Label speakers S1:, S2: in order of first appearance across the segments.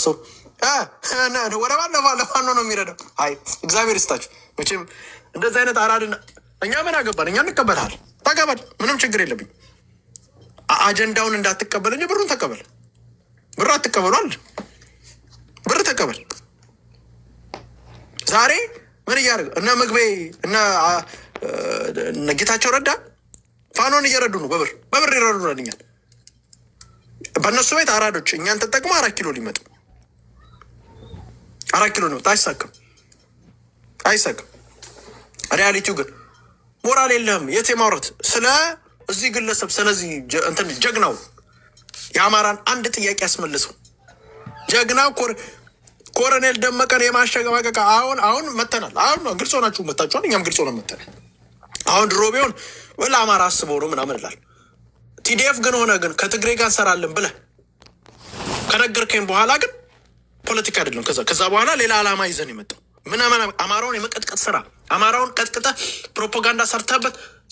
S1: ሰው ወደ ባለፋኖ ነው የሚረዳው። አይ እግዚአብሔር ይስጣችሁ። መቼም እንደዚህ አይነት አራድና እኛ ምን አገባን? እኛ እንቀበልሃል፣ ተቀበል፣ ምንም ችግር የለብኝ። አጀንዳውን እንዳትቀበል እንጂ ብሩን ተቀበል። ብሩ አትቀበሏል፣ ብር ተቀበል። ዛሬ ምን እያደረገ እነ ምግቤ እነ ጌታቸው ረዳ ፋኖን እየረዱ ነው። በብር ይረዱናል። እኛን በእነሱ ቤት አራዶች እኛን ተጠቅሞ 4 ኪሎ ሊመጡ 4 ኪሎ ሊመጡ አይሳቅም። ሪያሊቲው ግን ሞራል የለህም። የት የማውራት ስለ እዚህ ግለሰብ ስለዚህ እንትን ጀግናው የአማራን አንድ ጥያቄ ያስመልሰው ጀግናው ኮሎኔል ደመቀን የማሸማቀቅ አሁን መተናል። አሁን ግልጽ ሆናችሁ መታችኋል። እኛም ግልጽ ሆነን መተናል። አሁን ድሮ ቢሆን ወላ አማራ አስበው ነው ምናምን እላለሁ። ቲዲኤፍ ግን ሆነ ግን ከትግሬ ጋር እንሰራለን ብለህ ከነገርከኝ በኋላ ግን ፖለቲካ አይደለም። ከዛ በኋላ ሌላ ዓላማ ይዘን የመጣው ምናምን አማራውን የመቀጥቀጥ ስራ አማራውን ቀጥቅጠህ ፕሮፓጋንዳ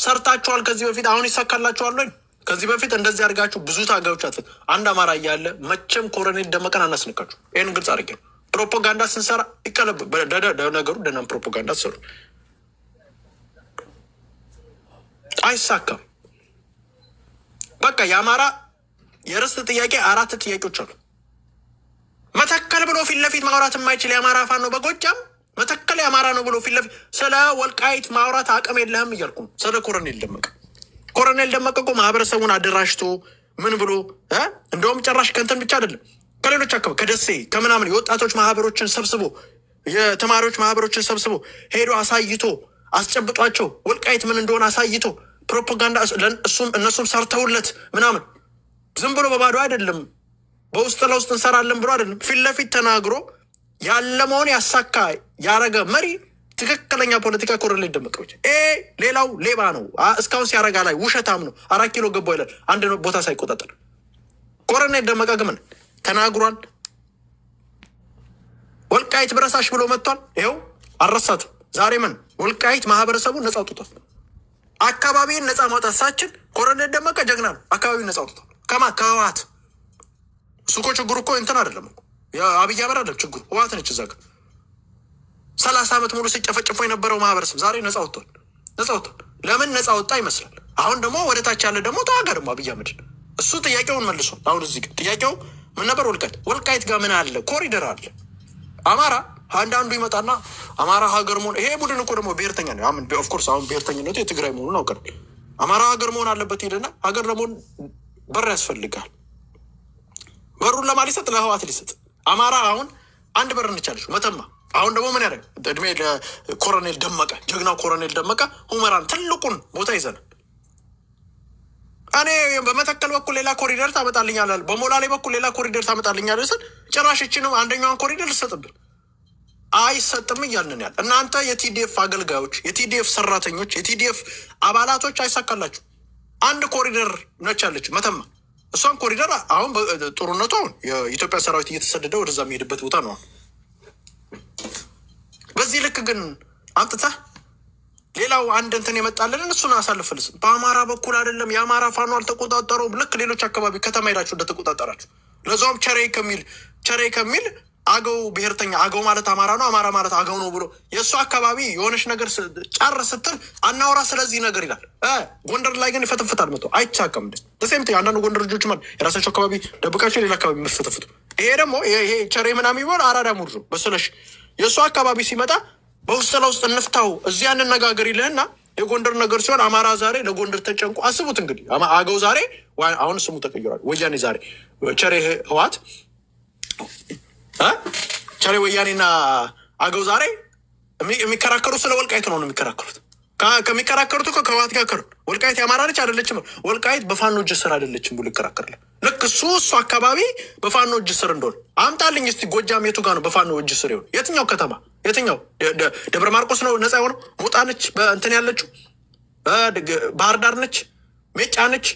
S1: ሰርታችኋል ከዚህ በፊት። አሁን ይሳካላችኋል ወይ? ከዚህ በፊት እንደዚህ አድርጋችሁ ብዙ ታጋዮች አትፈት። አንድ አማራ እያለ መቼም ኮሎኔል ደመቀን አናስነካችሁ። ይህን ግልጽ አድርጌ ነው። ፕሮፓጋንዳ ስንሰራ ይቀለብ ነገሩ ደህናም ፕሮፓጋንዳ ትሰሩ አይሳካም። በቃ የአማራ የርስት ጥያቄ 4 ጥያቄዎች አሉ። መተከል ብሎ ፊት ለፊት ማውራት የማይችል የአማራ ፋኖ ነው በጎጃም መተከል የአማራ ነው ብሎ ፊት ለፊት ስለ ወልቃይት ማውራት አቅም የለህም እያልኩ ነው። ስለ ኮሎኔል ደመቀ እኮ ማህበረሰቡን አደራጅቶ ምን ብሎ እንደውም ጨራሽ ከንትን ብቻ አይደለም ከሌሎች አካባቢ ከደሴ ከምናምን የወጣቶች ማህበሮችን ሰብስቦ የተማሪዎች ማህበሮችን ሰብስቦ ሄዶ አሳይቶ አስጨብጧቸው ወልቃይት ምን እንደሆነ አሳይቶ ፕሮፓጋንዳ እነሱም ሰርተውለት ምናምን ዝም ብሎ በባዶ አይደለም በውስጥ ለውስጥ እንሰራለን ብሎ አይደለም ፊት ለፊት ተናግሮ ያለመውን ያሳካ ያረገ መሪ ትክክለኛ ፖለቲካ ኮሎኔል ደመቀ ብቻ። ሌላው ሌባ ነው። እስካሁን ሲያረጋ ላይ ውሸታም ነው። 4 ኪሎ ገባው ይላል አንድ ቦታ ሳይቆጣጠር። ኮሎኔል ደመቀ ግን ተናግሯል። ወልቃይት ብረሳሽ ብሎ መጥቷል። ይኸው አልረሳትም። ዛሬ ምን ወልቃይት ማህበረሰቡን ነጻ አውጥቷል። አካባቢን ነጻ ማውጣት ሳችን ኮሎኔል ደመቀ ጀግና ነው። አካባቢን ነጻ አውጥቷል። ከህወሓት እሱ እኮ ችግሩ እኮ እንትን አይደለም እኮ የአብይ አህመድ አይደለም ችግሩ፣ ህወሓት ነች። እዛ ጋር 30 ዓመት ሙሉ ሲጨፈጭፎ የነበረው ማህበረሰብ ዛሬ ነጻ ወጥቷል። ለምን ነጻ ወጣ ይመስላል? አሁን ደግሞ ወደ ታች ያለ ደግሞ ተዋጋ ደግሞ አብይ አህመድ እሱ ጥያቄውን መልሷል። አሁን እዚህ ጋር ጥያቄው ምን ነበር? ወልቃይት ጋር ምን አለ? ኮሪደር አለ። አማራ አንዳንዱ ይመጣና አማራ ሀገር መሆን ይሄ ቡድን እኮ ደግሞ ብሔርተኛ ነው። ኦፍኮርስ አሁን ብሔርተኝነቱ የትግራይ መሆኑን አውቀናል። አማራ ሀገር መሆን አለበት ሄደና ሀገር ለመሆን በር ያስፈልጋል። በሩን ለማን ሊሰጥ? ለህወሓት ሊሰጥ። አማራ አሁን አንድ በር እንቻለች መተማ። አሁን ደግሞ ምን ያደርግ? እድሜ ለኮሎኔል ደመቀ ጀግናው ኮሎኔል ደመቀ ሁመራን ትልቁን ቦታ ይዘናል። እኔ በመተከል በኩል ሌላ ኮሪደር ታመጣልኛለህ፣ በሞላሌ በኩል ሌላ ኮሪደር ታመጣልኛለህ ስል ጭራሽ እችንም አንደኛዋን ኮሪደር ልሰጥብን አይሰጥም እያልን ያለ እናንተ የቲዲኤፍ አገልጋዮች፣ የቲዲኤፍ ሰራተኞች፣ የቲዲኤፍ አባላቶች አይሳካላችሁ። አንድ ኮሪደር ነች ያለች መተማ። እሷን ኮሪደር አሁን ጥሩነቱ አሁን የኢትዮጵያ ሰራዊት እየተሰደደ ወደዛ የሚሄድበት ቦታ ነው። በዚህ ልክ ግን አምጥተህ ሌላው አንድ እንትን የመጣልን እሱን አሳልፍልስ። በአማራ በኩል አይደለም የአማራ ፋኖ አልተቆጣጠረውም። ልክ ሌሎች አካባቢ ከተማ ሄዳችሁ እንደተቆጣጠራችሁ ለዛውም ቸሬ ከሚል አገው ብሔርተኛ አገው ማለት አማራ ነው አማራ ማለት አገው ነው ብሎ የእሱ አካባቢ የሆነች ነገር ጫር ስትል አናወራ ስለዚህ ነገር ይላል። ጎንደር ላይ ግን ይፈትፍታል መጥቶ አይቻቀም። ተሰምተ አንዳንዱ ጎንደር ልጆች ማለት የራሳቸው አካባቢ ደብቃቸው ሌላ አካባቢ መፈተፍቱ። ይሄ ደግሞ ይሄ ቸሬ ምናምን ይሆን አራዳ ሙድ ነው በስለሽ የእሱ አካባቢ ሲመጣ በውስጥ ለውስጥ እንፍታው እዚህ እንነጋገር ይልህና የጎንደር ነገር ሲሆን አማራ ዛሬ ለጎንደር ተጨንቆ አስቡት እንግዲህ አገው ዛሬ አሁን ስሙ ተቀይሯል። ወያኔ ዛሬ ቸሬ ህወሓት ቸሬ ወያኔና አገው ዛሬ የሚከራከሩ ስለ ወልቃይት ነው የሚከራከሩት። ከሚከራከሩት እኮ ከህወሓት ጋር ወልቃይት የአማራ ነች አይደለችም፣ ወልቃይት በፋኖ እጅ ስር አይደለችም ብሎ ይከራከራል። ልክ እሱ አካባቢ በፋኖ እጅ ስር እንደሆነ አምጣልኝ እስቲ። ጎጃም የቱ ጋር ነው በፋኖ እጅ ስር ይሆን? የትኛው ከተማ? የትኛው ደብረ ማርቆስ ነው ነፃ የሆነው? ሞጣ ነች በእንትን ያለችው? ባህር ዳር ነች? ሜጫ ነች?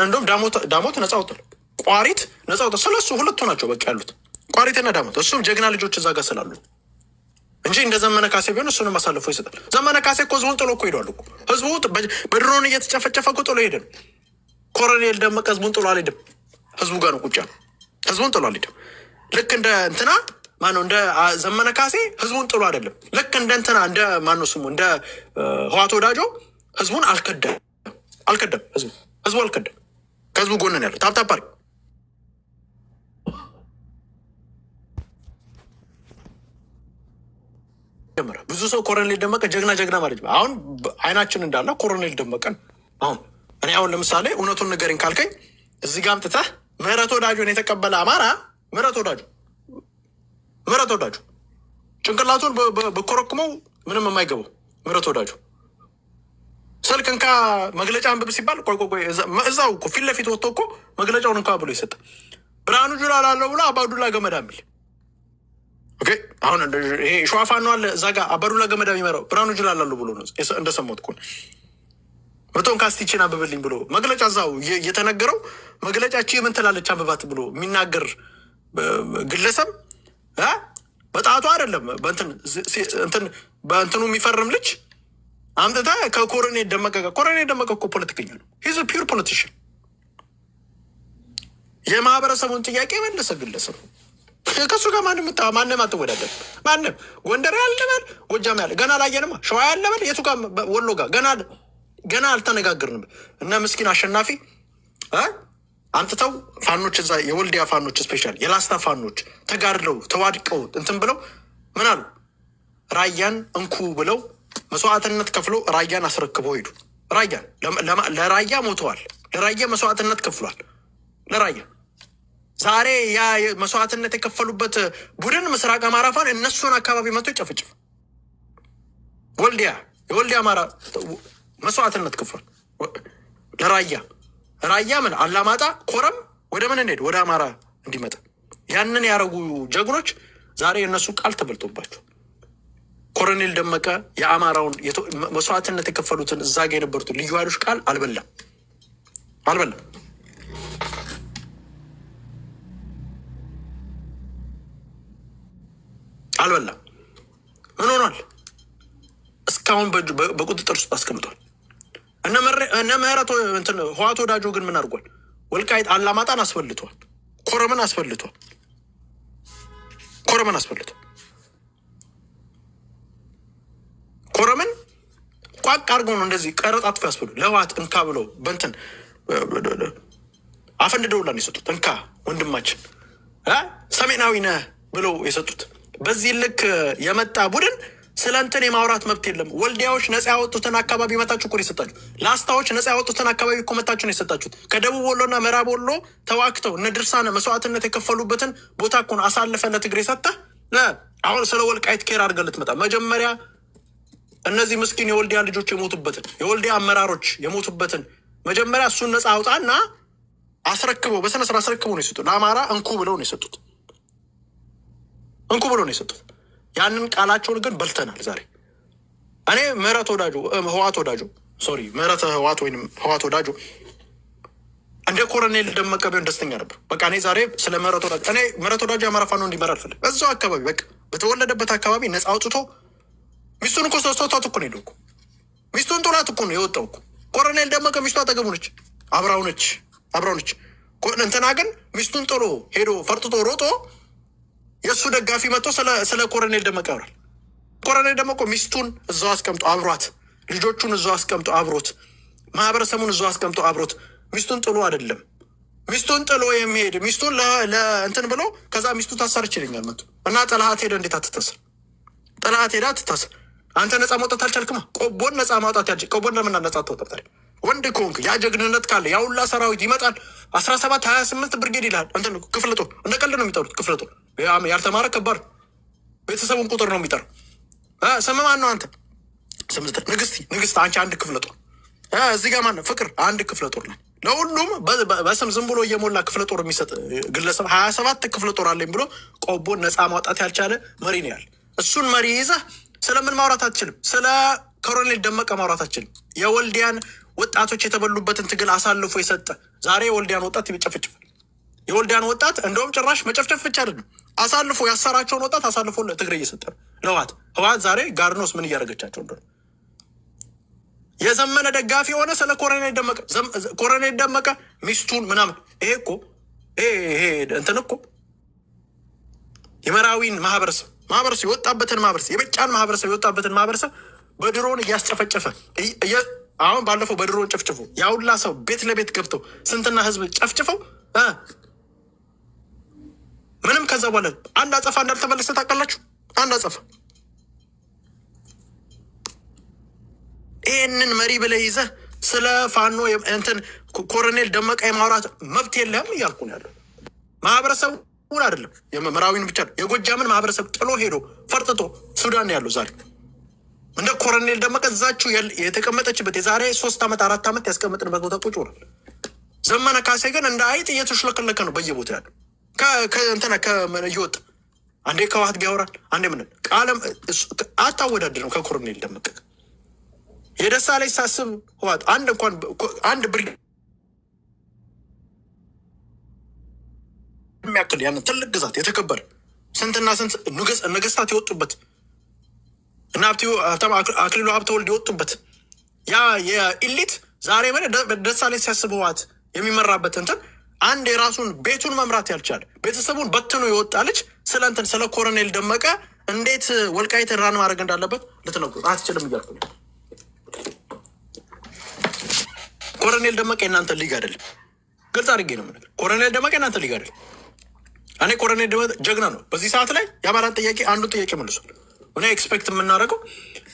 S1: እንደውም ዳሞት ነፃ ወጥቷል። ቋሪት ነፃ ወጥቷል። ስለሱ ሁለቱ ናቸው በቃ ያሉት ቋሪትና ዳሞት። እሱም ጀግና ልጆች እዛ ጋር ስላሉ እንጂ እንደ ዘመነ ካሴ ቢሆን እሱንም አሳልፎ ይሰጣል። ዘመነ ካሴ እኮ ህዝቡን ጥሎ እኮ ሄዷል እኮ። ህዝቡ በድሮን እየተጨፈጨፈ እኮ ጥሎ ሄደ። ኮሎኔል ደመቀ ህዝቡን ጥሎ አልሄድም። ህዝቡ ጋር ነው ቁጭ ያለው። ህዝቡን ጥሎ አልሄድም። ልክ እንደ እንትና ማነው እንደ ዘመነ ካሴ ህዝቡን ጥሎ አይደለም። ልክ እንደ እንትና እንደ ማነው ስሙ እንደ ህዋት ወዳጆ ህዝቡን አልከደም። ህዝቡ አልከደም። ከህዝቡ ጎንን ያለው ታፕታፓሪ ብዙ ሰው ኮሎኔል ደመቀ ጀግና ማለት ነው። አሁን አይናችን እንዳለ ኮሎኔል ደመቀን አሁን ለምሳሌ እውነቱን ንገረኝ ካልከኝ እዚህ ጋር አምጥተህ ምህረት ወዳጆን የተቀበለ አማራ ምህረት ወዳጆ ጭንቅላቱን በኮረኩመው ምንም የማይገባው ምህረት ወዳጆ ስልክ እንካ መግለጫ አንብብ ሲባል ቆይ እዛው እኮ ፊት ለፊት ወጥቶ እኮ መግለጫውን እንኳ ብሎ ይሰጣል። ብርሃኑ ጁላ ላለው ብሎ አባዱላ ገመዳ የሚል ኦኬ። አሁን ይሄ ሸዋፋን ነው አለ እዛ ጋር አባዱላ ገመዳ የሚመራው ብርሃኑ ጁላ ላለው ብሎ ነው እንደሰማሁት እኮ መቶን ካስቲችን አንብብልኝ ብሎ መግለጫ እዛው እየተነገረው መግለጫች ምን ትላለች አንብባት ብሎ የሚናገር ግለሰብ በጣቱ አይደለም በእንትኑ የሚፈርም ልጅ አምጥታ ከኮሎኔል ደመቀ ጋር ኮሎኔል ደመቀ እኮ ፖለቲከኛ ነው። ሂዝ ፒውር ፖለቲሽን። የማህበረሰቡን ጥያቄ መለሰ ግለሰብ። ከሱ ጋር ማንም አትወዳደር። ማንም ጎንደር ያለበል ጎጃም ያለ ገና አላየንማ። ሸዋ ያለበል የቱ ጋር ወሎ ጋር ገና አልተነጋገርንም። እነ ምስኪን አሸናፊ አምጥተው ፋኖች እዛ የወልዲያ ፋኖች ስፔሻል የላስታ ፋኖች ተጋድለው ተዋድቀው እንትን ብለው ምን አሉ? ራያን እንኩ ብለው መስዋዕትነት ከፍሎ ራያን አስረክበው ሄዱ። ራያን ለራያ ሞተዋል። ለራያ መስዋዕትነት ከፍሏል። ለራያ ዛሬ ያ መስዋዕትነት የከፈሉበት ቡድን ምስራቅ አማራ ፋን እነሱን አካባቢ መጥቶ ይጨፍጭፍ። የወልዲያ አማራ መስዋዕትነት ከፍሏል ለራያ ምን አላማጣ ኮረም ወደ ምን እንሄድ ወደ አማራ እንዲመጣ ያንን ያረጉ ጀግኖች ዛሬ የእነሱ ቃል ተበልጦባቸው ኮሎኔል ደመቀ የአማራውን መስዋዕትነት የከፈሉትን እዛ ጋ የነበሩትን ልዩ ኃይሎች ቃል አልበላም። ምን ሆኗል? እስካሁን በቁጥጥር ውስጥ አስቀምጧል። እነ ምህረት ህዋት ወዳጆ ግን ምን አድርጓል? ወልቃይት አላማጣን አስፈልቷል። ኮረምን አስፈልቷል። ኮረምን ቋቅ አድርገው ነው እንደዚህ ቀረጥ አጥፎ ያስፈሉ ለህዋት እንካ ብለው በንትን አፈንድደውላን የሰጡት እንካ ወንድማችን ሰሜናዊ ነህ ብለው የሰጡት። በዚህ ልክ የመጣ ቡድን ስለ እንትን የማውራት መብት የለም። ወልዲያዎች ነፃ ያወጡትን አካባቢ መታችሁ እኮ ነው የሰጣችሁ። ላስታዎች ነፃ ያወጡትን አካባቢ እኮ መታችሁ ነው የሰጣችሁት። ከደቡብ ወሎና ምዕራብ ወሎ ተዋክተው እነ ድርሳነ መስዋዕትነት የከፈሉበትን ቦታ እኮ ነው አሳልፈ ለትግሬ ሰጠህ። አሁን ስለ ወልቃይት ኬር አድርገህ ልትመጣ መጀመሪያ እነዚህ ምስኪን የወልዲያ ልጆች የሞቱበትን የወልዲያ አመራሮች የሞቱበትን መጀመሪያ እሱን ነፃ አውጣና አስረክበው በስነ ስርዓት አስረክበው ነው የሰጡት። ለአማራ እንኩ ብለው ነው የሰጡት። ያንን ቃላቸውን ግን በልተናል። ዛሬ እኔ ህዋት ወዳጆ እንደ ኮሎኔል ደመቀ ቢሆን ደስተኛ ነበር። በቃ እኔ ዛሬ ስለ ምህረት ወዳጆ የአማራ ፋኖ እንዲመራ አልፈልግም። እዛው አካባቢ በቃ በተወለደበት አካባቢ ነፃ አውጥቶ ሚስቱን እኮ ሶስቷት እኮ ነው ሄደው እኮ ሚስቱን ጥላት እኮ ነው የወጣው እኮ ኮሎኔል ደመቀ። ሚስቱ አጠገቡ ነች፣ አብራው ነች። እንትና ግን ሚስቱን ጥሎ ሄዶ ፈርጥጦ ሮጦ የእሱ ደጋፊ መጥቶ ስለ ኮሎኔል ደመቀ ያወራል። ኮሎኔል ደመቀ ሚስቱን እዛው አስቀምጦ አብሯት፣ ልጆቹን እዛው አስቀምጦ አብሮት፣ ማህበረሰቡን እዛው አስቀምጦ አብሮት፣ ሚስቱን ጥሎ አይደለም። ሚስቱን ጥሎ የሚሄድ ሚስቱን ለእንትን ብሎ ከዛ ሚስቱ ታሰርች ይለኛል መጥቶ እና ጥላሃት ሄደ። እንዴት አትታሰር? ጥላሃት ሄዳ አትታሰር። አንተ ነፃ ማውጣት አልቻልክማ። ቆቦን ነፃ ማውጣት ቆቦን ለምን ነፃ ተወጣጣል? ወንድ ከሆንክ ያ ጀግንነት ካለ ያ ሁላ ሰራዊት ይመጣል። 17-28 ብርጌድ ይላል። እንትን ክፍለ ጦር እንደ ቀልድ ነው የሚጠሩት። ክፍለ ጦር ያልተማረ ከባድ ቤተሰቡን ቁጥር ነው የሚጠራው። ስም ማን ነው አንተ? ስም ንግስት አንቺ አንድ ክፍለ ጦር። እዚህ ጋር ማነው ፍቅር አንድ ክፍለ ጦር ነው። ለሁሉም በስም ዝም ብሎ እየሞላ ክፍለ ጦር የሚሰጥ ግለሰብ 27 ክፍለ ጦር አለኝ ብሎ ቆቦን ነፃ ማውጣት ያልቻለ መሪ ነው ያለ። እሱን መሪ ይዘህ ስለምን ማውራት አትችልም? ስለ ኮሎኔል ደመቀ ማውራት አትችልም? የወልዲያን ወጣቶች የተበሉበትን ትግል አሳልፎ የሰጠ ዛሬ የወልዲያን ወጣት ይጨፈጭፋል። የወልዲያን ወጣት እንደውም ጭራሽ መጨፍጨፍ ብቻ አይደለም አሳልፎ ያሰራቸውን ወጣት አሳልፎ ለትግሬ እየሰጠ ነው ለህወሓት ዛሬ ጋርኖስ ምን እያደረገቻቸው እንደሆነ የዘመነ ደጋፊ የሆነ ስለ ኮሎኔል ደመቀ ሚስቱን ምናምን ይሄ እንትን እኮ የመራዊን ማህበረሰብ የወጣበትን ማህበረሰብ የበጫን ማህበረሰብ የወጣበትን ማህበረሰብ በድሮን እያስጨፈጨፈ አሁን ባለፈው በድሮን ጨፍጭፎ ያውላ ሰው ቤት ለቤት ገብተው ስንትና ህዝብ ጨፍጭፈው ምንም ከዛ በኋላ አንድ አጸፋ እንዳልተመለሰ ታውቃላችሁ። አንድ አጸፋ ይህንን መሪ ብለህ ይዘህ ስለ ፋኖ እንትን ኮሎኔል ደመቀ የማውራት መብት የለህም እያልኩ ነው ያለው። ማህበረሰቡን አይደለም የምዕራዊን ብቻ የጎጃምን ማህበረሰብ ጥሎ ሄዶ ፈርጥጦ ሱዳን ያለው ዛሬ እንደ ኮሎኔል ደመቀ እዛችሁ የተቀመጠችበት የዛሬ 3 ዓመት 4 ዓመት ያስቀመጥንበት ቦታ ቁጭ ብሏል። ዘመነ ካሴ ግን እንደ አይጥ እየተሽለከለከ ነው በየቦታ ያለው ከእንትና እየወጣ አንዴ ከዋህት ጋር ያወራል። አንዴ ምን ቃለም አታወዳድርም ከኮሎኔል ደመቀ የደሳ ላይ ሳስብ ህዋት አንድ ብር የሚያክል ያንን ትልቅ ግዛት የተከበረ ስንትና ስንት ነገስታት የወጡበት እና አክሊሉ ሀብተወልድ የወጡበት ያ የኢሊት ዛሬ ደሳ ላይ ሲያስብ ህዋት የሚመራበት እንትን አንድ የራሱን ቤቱን መምራት ያልቻለ ቤተሰቡን በትኖ የወጣ ልጅ ስለ እንትን ስለ ኮሎኔል ደመቀ እንዴት ወልቃይትን ራን ማድረግ እንዳለበት ልትነግሩ አትችልም እያልኩ ነው። ኮሎኔል ደመቀ የእናንተ ሊግ አይደለም። ግልጽ አድርጌ ነው የምነግርህ። ኮሎኔል ደመቀ የእናንተ ሊግ አይደለም። እኔ ኮሎኔል ደመቀ ጀግና ነው። በዚህ ሰዓት ላይ የአማራን ጥያቄ አንዱን ጥያቄ መልሷል። እኔ ኤክስፔክት የምናደርገው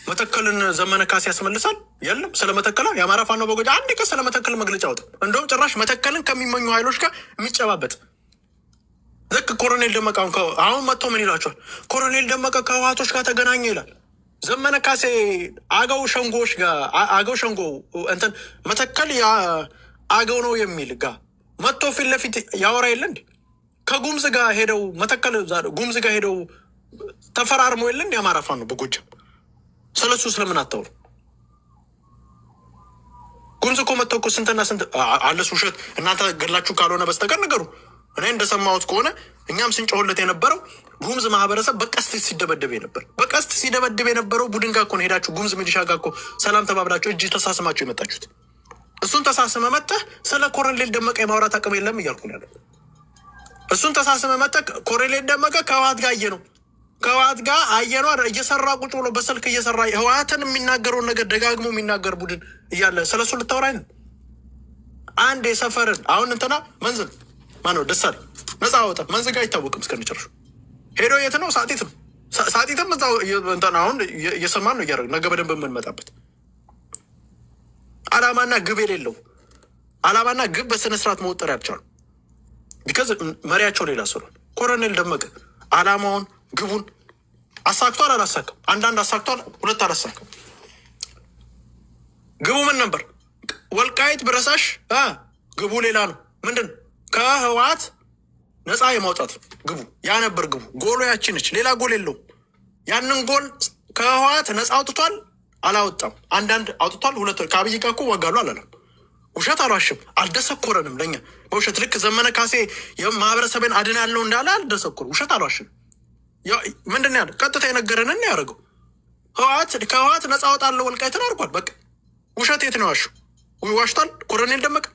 S1: መተከልን ዘመነ ካሴ ያስመልሳል። የለም ስለ መተከላ የአማራ ፋኖ በጎጃ አንድ ቀን ስለ መተከል መግለጫ ወጣ። እንደውም ጭራሽ መተከልን ከሚመኙ ኃይሎች ጋር የሚጨባበጥ ልክ ኮሎኔል ደመቀ አሁን መጥቶ ምን ይላቸዋል? ኮሎኔል ደመቀ ከህወሓቶች ጋር ተገናኘ ይላል። ዘመነ ካሴ አገው ሸንጎዎች ጋር አገው ሸንጎ እንትን መተከል አገው ነው የሚል ጋር መጥቶ ፊት ለፊት ያወራ የለ እንዴ? ከጉምዝ ጋር ሄደው መተከል ጉምዝ ጋር ሄደው ተፈራርሞ የለ እንዴ? የአማራ ፋኖ በጎጃም ስለሱ ስለምን አታውሩ? ጉምዝ እኮ መጥተው እኮ ስንትና ስንት አለስ ውሸት እናንተ ገድላችሁ ካልሆነ በስተቀር ነገሩ እኔ እንደሰማሁት ከሆነ እኛም ስንጮህለት የነበረው ጉምዝ ማህበረሰብ በቀስት ሲደበደብ ነበር። በቀስት ሲደበደብ የነበረው ቡድን ጋር እኮ ነው ሄዳችሁ ጉምዝ ሚሊሻ ጋር እኮ ሰላም ተባብላችሁ እጅ ተሳስማችሁ የመጣችሁት። እሱን ተሳስመ መጠህ ስለ ኮሎኔል ደመቀ የማውራት አቅም የለም እያልኩ ነው ያለው። እሱን ተሳስመ መጠህ ኮሎኔል ደመቀ ከህወሓት ጋር ከህወሓት ጋር አየነው እየሰራ ቁጭ ብሎ በስልክ እየሰራ ህወሓትን የሚናገረውን ነገር ደጋግሞ የሚናገር ቡድን እያለ ስለሱ ልታወራኝ ነው? አንድ የሰፈርን አሁን እንትና መንዝን ማነው ደሳል ነፃ አወጣ። መንዝ ጋር አይታወቅም እስከሚጨርሹ ሄዶ የት ነው? ሳጢት ነው። ሳጢትም እዛው እንትን አሁን እየሰማን ነው እያደረግን ነገ በደንብ የምንመጣበት አላማና ግብ የሌለው አላማና ግብ በስነስርዓት መወጠር ያልቻሉ ቢካዝ መሪያቸው ሌላ ስለሆነ ኮሎኔል ደመቀ አላማውን ግቡን አሳክቷል አላሳካም? አንዳንድ አሳክቷል፣ ሁለት አላሳካም። ግቡ ምን ነበር? ወልቃይት ብረሳሽ ግቡ ሌላ ነው። ምንድን ከህወሓት ነፃ የማውጣት ግቡ ያ ነበር ግቡ። ጎሎ ያቺ ነች፣ ሌላ ጎል የለውም። ያንን ጎል ከህወሓት ነፃ አውጥቷል አላወጣም? አንዳንድ አውጥቷል። ሁለት ከአብይ ጋር እኮ ዋጋሉ አላለም። ውሸት አልዋሽም፣ አልደሰኮረንም። ለእኛ በውሸት ልክ ዘመነ ካሴ የማህበረሰብን አድናለሁ እንዳለ አልደሰኮር። ውሸት አልዋሽም። ምንድን ያለ ቀጥታ የነገረንን ያደረገው ከህወሓት ነፃ አወጣለሁ ወልቃይትን አድርጓል። በቃ ውሸት የት ነው ዋሹ? ዋሽቷል ኮሎኔል ደመቀ።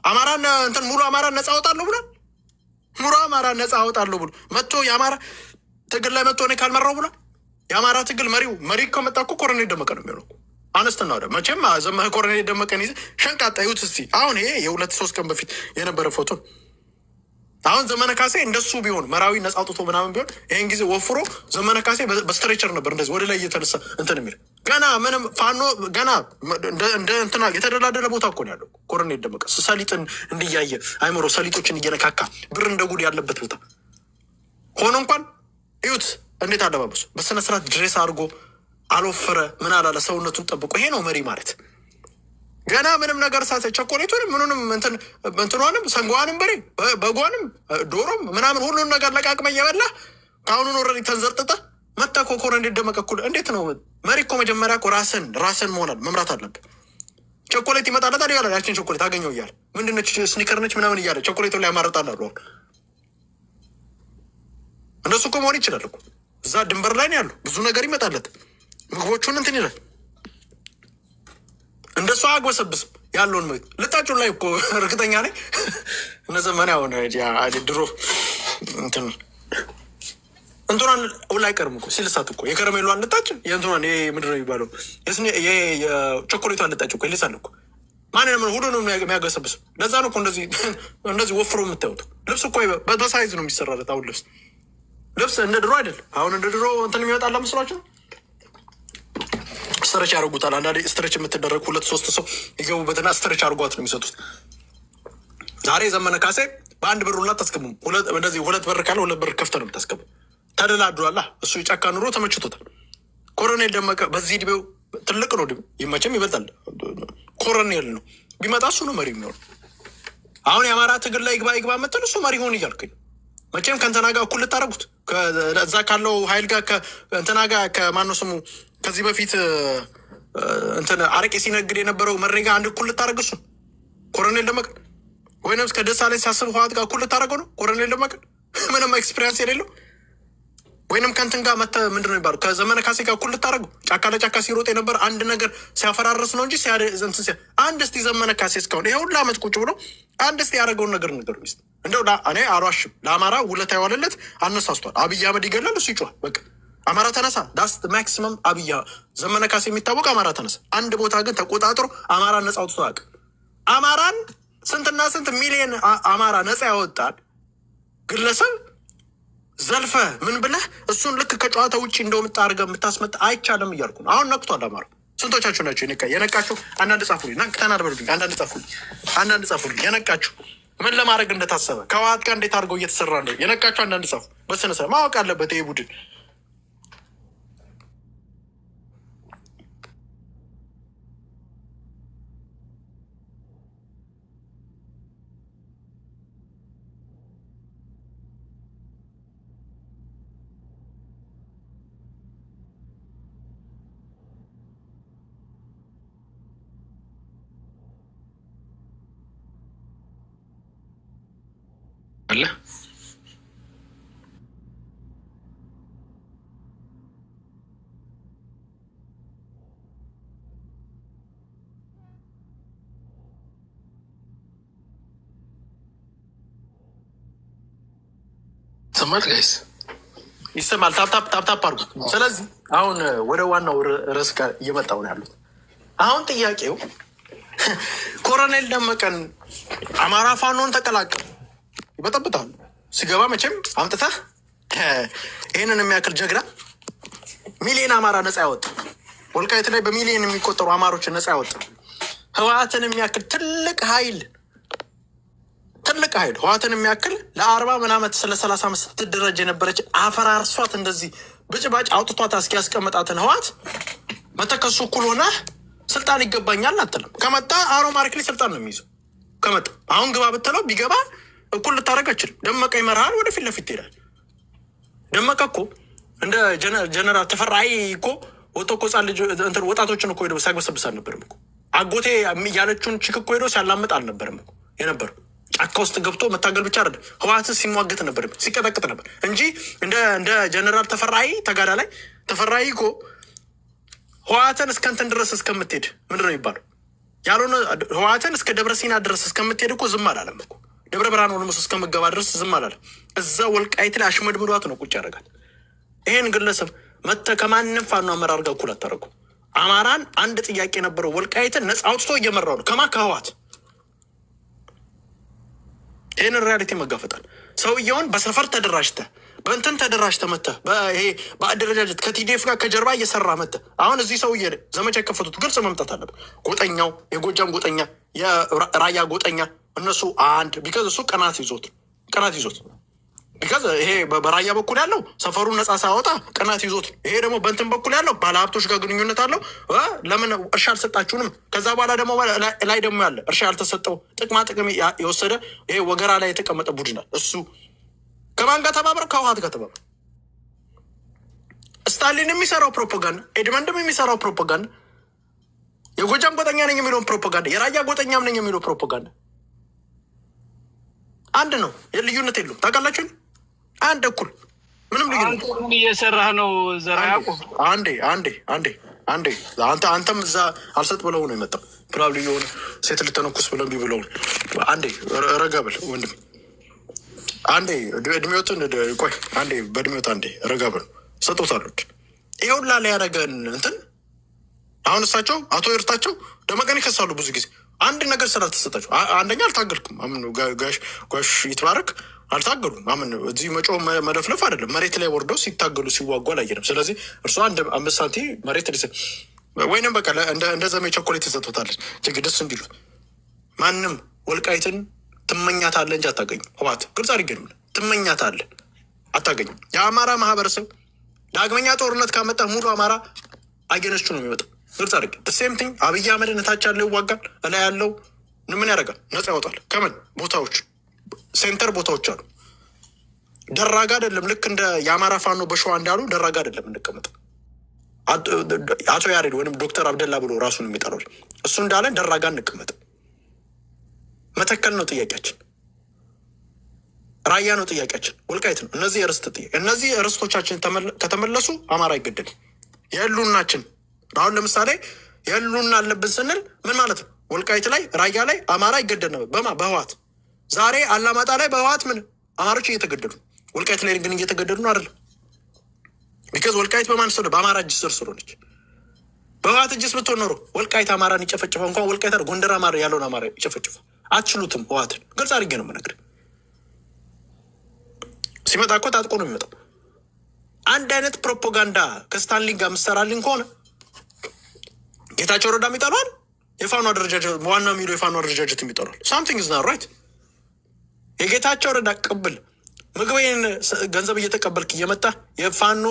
S1: አማራን እንትን ሙሉ አማራን ነፃ አወጣለሁ ብሏል። ሙሉ አማራን ነፃ አወጣለሁ ብሎ መጥቶ የአማራ ትግል ላይ መጥቶ እኔ ካልመራው ብሏል። የአማራ ትግል መሪ ከመጣ እኮ ኮሎኔል ደመቀ ነው የሚሆነው። አነስተና ወደ መቼም ዘመህ ኮሎኔል ደመቀን ይዘህ ሸንቃጣ ይሁት እስቲ። አሁን ይሄ የ2-3 ቀን በፊት የነበረ ፎቶ። አሁን ዘመነ ካሴ እንደሱ ቢሆን መራዊ ነፃ አውጥቶ ምናምን ቢሆን ይህን ጊዜ ወፍሮ ዘመነ ካሴ በስትሬቸር ነበር እንደዚህ ወደ ላይ እየተነሳ እንትን የሚል ገና ምንም ፋኖ ገና እንደ እንትና የተደላደለ ቦታ እኮ ነው ያለው ኮሎኔል ደመቀ። ሰሊጥን እንዲያየ አይምሮ ሰሊጦችን እየነካካ ብር እንደ ጉድ ያለበት ቦታ ሆኖ እንኳን እዩት እንዴት አለባበሱ በስነስርዓት ድሬስ አድርጎ አልወፈረ ምን አላለ፣ ሰውነቱን ጠብቆ። ይሄ ነው መሪ ማለት። ገና ምንም ነገር ሳሰ ቸኮሌቱንም ምኑንም እንትኗንም ሰንጓንም በጓንም ዶሮም ምናምን ሁሉን ነገር ለቃቅመ እየበላ ከአሁኑን ወረድ ተንዘርጥጠ መጣ እኮ ኮሎኔል ደመቀ እኩል። እንዴት ነው መሪ እኮ መጀመሪያ እኮ ራስን መሆናል መምራት አለብን። ቸኮሌት ይመጣለታል እያለ ያችን ቸኮሌት አገኘው እያለ ምንድነች ስኒከር ነች ምናምን እያለ ቸኮሌቱ ላይ ያማርጣል አሉ። እንደሱ እኮ መሆን ይችላል እኮ። እዛ ድንበር ላይ ነው ያለው፣ ብዙ ነገር ይመጣለት፣ ምግቦቹን እንትን ይላል። እንደሱ አግበሰብስም ያለውን ምግብ ልጣጩን ላይ እኮ እርግጠኛ ነኝ እነ ዘመን ያሆነ ድሮ እንትን እንትኗን ሁላ አይቀርም እኮ ሲልሳት እኮ የከረሜሏን ልጣጭ የእንትኗን ይሄ ምንድን ነው የሚባለው የቾኮሌቷን ልጣጭ እኮ ይልሳል እኮ ማንንም ሁሉንም የሚያገሰብስ። ለዛ ነው እኮ እንደዚህ ወፍሮ የምታዩት። ልብስ እኮ በሳይዝ ነው የሚሰራለት። አሁን ልብስ እንደ ድሮ አይደለም። አሁን እንደ ድሮ እንትን የሚወጣላ መስሏቸው ስትረች ያደርጉታል። አንዳንዴ ስትረች የምትደረግ 2-3 ሰው ይገቡበትና ስትረች አድርጓት ነው የሚሰጡት። ዛሬ ዘመነ ካሴ በአንድ ብር ሁላ አታስገቡም። እንደዚህ 2 በር ካለ 2 በር ከፍተህ ነው የምታስገቡ። ተደላድሏላ። እሱ የጫካ ኑሮ ተመችቶታል። ኮሎኔል ደመቀ በዚህ እድሜው ትልቅ ነው። ይመችም ይበልጣል። ኮሎኔል ነው ቢመጣ እሱ ነው መሪ የሚሆን። አሁን የአማራ ትግል ላይ ይግባ ምትል እሱ መሪ ሆን እያልኩኝ መቼም ከእንትና ጋር እኩል ልታደረጉት እዛ ካለው ሀይል ጋር ከእንትና ጋር ከማነው ስሙ ከዚህ በፊት እንትን አረቄ ሲነግድ የነበረው መሬጋ አንድ እኩል ልታደረግ እሱ ኮሎኔል ደመቀ ወይንም እስከ ደሳለኝ ሲያስብ ህወሓት ጋር እኩል ልታደረገው ነው ኮሎኔል ደመቀ ምንም ኤክስፔሪንስ የሌለው ወይንም ከንትን ጋር ምንድን ነው የሚባለው ከዘመነ ካሴ ጋር እኩል ልታደረጉ ጫካ ለጫካ ሲሮጥ የነበር አንድ ነገር ሲያፈራርስ ነው እንጂ አንድ እስቲ ዘመነ ካሴ እስካሁን ይሄ ሁሉ ዓመት ቁጭ ብሎ አንድ እስቲ ያደረገውን ነገር ስ እንደው እኔ አልዋሽም። ለአማራ ውለታ የዋለለት አነሳስቷል። አብይ አህመድ ይገላል፣ እሱ ይጮሃል። በቃ አማራ ተነሳ። ዳስ ማክሲመም አብይ ዘመነ ካሴ የሚታወቅ አማራ ተነሳ። አንድ ቦታ ግን ተቆጣጥሮ አማራን ነጻ አውጥቶ አያውቅም። አማራን ስንትና ስንት ሚሊዮን አማራ ነጻ ያወጣል ግለሰብ ዘልፈ ምን ብለህ እሱን ልክ ከጨዋታ ውጭ እንደምጣ አድርገህ የምታስመጣ አይቻልም እያልኩ ነው። አሁን ነቅቷል አማራ። ስንቶቻችሁ ናቸው የነቃችሁ? አንዳንድ ጻፉልኝ። ነቅተናል በሉኝ። አንዳንድ ጻፉልኝ። የነቃችሁ ምን ለማድረግ እንደታሰበ ከህወሓት ጋር እንዴት አድርገው እየተሰራ ነው የነቃችሁ አንዳንድ ጻፉ። በስነ ስርዓት ማወቅ አለበት ይሄ ቡድን። አለ ሰማል ጋይስ ይሰማል። ታፕታፕ አድርጉ። ስለዚህ አሁን ወደ ዋናው ርዕስ ጋር እየመጣሁ ነው ያሉት። አሁን ጥያቄው ኮሎኔል ደመቀን አማራ ፋኖን ተቀላቀል ይበጠብጣሉ። ሲገባ መቼም አምጥተህ ይህንን የሚያክል ጀግና ሚሊዮን አማራ ነጻ ያወጣ ወልቃይት ላይ በሚሊዮን የሚቆጠሩ አማሮችን ነጻ ያወጣ ህወሓትን የሚያክል ትልቅ ኃይል ህወሓትን የሚያክል ለ40 ምናምን ስለ 35 ስትደረጅ የነበረች አፈራርሷት እንደዚህ ብጭባጭ አውጥቷት እስኪያስቀምጣትን ህወሓት መተከሱ እኩል ሆነ ስልጣን ይገባኛል አትልም። ከመጣ አሮ ማርክሊ ስልጣን ነው የሚይዘው። ከመጣ አሁን ግባ ብትለው ቢገባ እኩል ልታደረግ አችልም። ደመቀ ይመርሃል፣ ወደፊት ለፊት ትሄዳል። ደመቀ እኮ እንደ ጀነራል ተፈራይ እኮ ወጦ እኮ ጻል ልጅ እንትን ወጣቶችን እኮ ሄዶ ሲያግበሰብስ አልነበረም እኮ። አጎቴ ያለችውን ችክ እኮ ሄዶ ሲያላምጥ አልነበረም እኮ የነበረው። ጫካ ውስጥ ገብቶ መታገል ብቻ አይደለም፣ ህወሓትን ሲሟገት ነበር፣ ሲቀጠቅጥ ነበር እንጂ እንደ ጀነራል ተፈራይ እኮ ህወሓትን እስከ እንትን ድረስ እስከምትሄድ ምንድን ነው የሚባለው ያልሆነ ህወሓትን እስከ ደብረ ሲና ድረስ እስከምትሄድ እኮ ዝም አላለም እኮ። ደብረ ብርሃን ሆኖ እስከምገባ ድረስ ዝም አላለም። እዛ ወልቃይት ላይ አሽመድምዷት ነው ቁጭ ያደርጋል። ይሄን ግለሰብ መተህ ከማንም ፋኖ አመራር ጋር እኩል አታደርጉ። አማራን አንድ ጥያቄ የነበረው ወልቃይትን ነጻ አውጥቶ እየመራው ነው ከህወሓት። ይህንን ሪያሊቲ መጋፈጣል። ሰውየውን በሰፈር ተደራጅተህ በእንትን ተደራጅተህ መተህ ይሄ በአደረጃጀት ከቲዲኤፍ ጋር ከጀርባ እየሰራ መተህ አሁን እዚህ ሰውዬ ዘመቻ የከፈቱት ግልጽ መምጣት አለበት። ጎጠኛው የጎጃም ጎጠኛ የራያ ጎጠኛ እነሱ አንድ ቢካዝ እሱ ቀናት ይዞት ቢካዝ ይሄ በራያ በኩል ያለው ሰፈሩን ነጻ ሳያወጣ ቀናት ይዞት፣ ይሄ ደግሞ በእንትን በኩል ያለው ባለሀብቶች ጋር ግንኙነት አለው። ለምን እርሻ አልሰጣችሁንም? ከዛ በኋላ ደግሞ ላይ ደግሞ ያለ እርሻ ያልተሰጠው ጥቅማ ጥቅም የወሰደ ይሄ ወገራ ላይ የተቀመጠ ቡድናል። እሱ ከማን ጋር ተባብረ? ከህወሓት ጋር ተባብረ። ስታሊን የሚሰራው ፕሮፓጋንዳ፣ ኤድመንድም የሚሰራው ፕሮፓጋንዳ፣ የጎጃም ጎጠኛ ነኝ የሚለውን ፕሮፓጋንዳ፣ የራያ ጎጠኛም ነኝ የሚለው ፕሮፓጋንዳ አንድ ነው። የልዩነት የለውም። ታውቃላችሁ? አንድ እኩል ምንም ልዩነት
S2: እየሰራህ ነው። ዘራ ያዕቆብ
S1: አንዴ አንተም እዛ አልሰጥ ብለው ነው የመጣው። ፕሮባብሊ የሆነ ሴት ልተነኩስ ብለው ብለው አንዴ ረጋ በል ወንድም። አንዴ እድሜዎትን ቆይ አንዴ በእድሜዎት አንዴ ረጋብ ነው ሰጦታሉት ይኸውላ ላይ ያደረገን እንትን አሁን እሳቸው አቶ ይርታቸው ደመቀን ይከሳሉ ብዙ ጊዜ አንድ ነገር ስላልተሰጣቸው አንደኛ አልታገልኩም አምን ጋሽ ይትባረክ አልታገሉም አምን እዚህ መጮ መለፍለፍ አይደለም መሬት ላይ ወርደው ሲታገሉ ሲዋጉ አላየንም ስለዚህ እርሱ አንድ 5 ሳንቲም መሬት ልስ ወይንም በቃ እንደ ዘመን ቸኮሌት ተሰጥቶታለች እጅግ ደስ እንዲሉት ማንም ወልቃይትን ትመኛታለህ እንጂ አታገኝም ህወሓት ግልጽ አድርገን ትመኛታለህ አታገኝም የአማራ ማህበረሰብ ዳግመኛ ጦርነት ካመጣ ሙሉ አማራ አገነስቹ ነው የሚመጣው ግልጽ አድርገን ሴም ቲንግ አብይ አህመድ ነታች ያለው ይዋጋል እላ ያለው ምን ያደርጋል ነፃ ያወጣል ከምን ቦታዎች ሴንተር ቦታዎች አሉ ደራጋ አይደለም ልክ እንደ የአማራ ፋኖ በሸዋ እንዳሉ ደራጋ አይደለም እንቀመጥ አቶ ያሬድ ወይንም ዶክተር አብደላ ብሎ ራሱን የሚጠራው እሱ እንዳለ ደራጋ እንቀመጥ መተከል ነው ጥያቄያችን ራያ ነው ጥያቄያችን ወልቃይት ነው እነዚህ የርስት ጥያቄ እነዚህ ርስቶቻችን ከተመለሱ አማራ አይገደልም የህሉናችን አሁን ለምሳሌ የህሉና አለብን ስንል ምን ማለት ነው ወልቃይት ላይ ራያ ላይ አማራ ይገደል ነው በህወሓት ዛሬ አላማጣ ላይ በህወሓት ምን አማሮች እየተገደሉ ወልቃይት ላይ ግን እየተገደሉ ነው አይደለም ቢካዝ ወልቃይት በማን ስር በአማራ እጅ ስር ስለሆነች በህወሓት እጅስ ብትሆን ኖሮ ወልቃይት አማራን ይጨፈጭፈ እንኳን ወልቃይት ጎንደር አማራ ያለውን አማራ ይጨፈጭፈ አትችሉትም ህወሓትን ግልጽ አድርጌ ነው የምነግርህ ሲመጣ እኮ ታጥቆ ነው የሚመጣው አንድ አይነት ፕሮፓጋንዳ ከስታንሊንግ ጋር ምሰራልኝ ከሆነ ጌታቸው ረዳ የሚጠሏል የፋኖ አደረጃጀት ዋና የሚሉ የፋኖ አደረጃጀት የሚጠሏል ሳምቲንግ ኢዝ ናት ራይት የጌታቸው ረዳ ቅብል ምግቤን ገንዘብ እየተቀበልክ እየመጣ የፋኖ